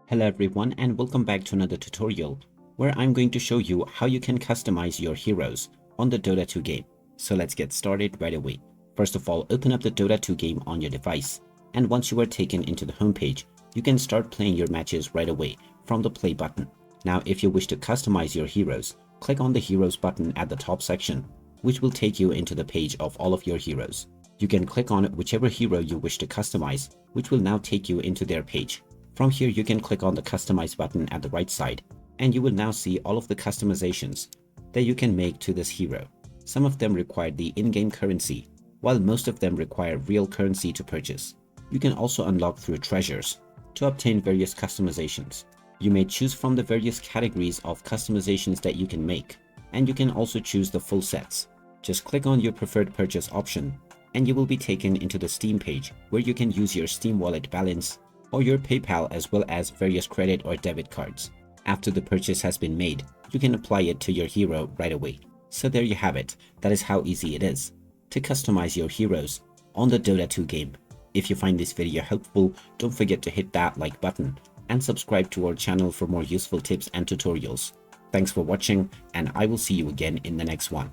Hello everyone and welcome back to another tutorial where I'm going to show you how you can customize your heroes on the Dota 2 game. So let's get started right away. First of all, open up the Dota 2 game on your device, and once you are taken into the homepage, you can start playing your matches right away from the play button. Now if you wish to customize your heroes, click on the heroes button at the top section, which will take you into the page of all of your heroes. You can click on whichever hero you wish to customize, which will now take you into their page. From here, you can click on the Customize button at the right side, and you will now see all of the customizations that you can make to this hero. Some of them require the in-game currency, while most of them require real currency to purchase. You can also unlock through treasures to obtain various customizations. You may choose from the various categories of customizations that you can make, and you can also choose the full sets. Just click on your preferred purchase option, and you will be taken into the Steam page where you can use your Steam wallet balance or your PayPal as well as various credit or debit cards. After the purchase has been made, you can apply it to your hero right away. So there you have it. That is how easy it is to customize your heroes on the Dota 2 game. If you find this video helpful, don't forget to hit that like button and subscribe to our channel for more useful tips and tutorials. Thanks for watching, and I will see you again in the next one.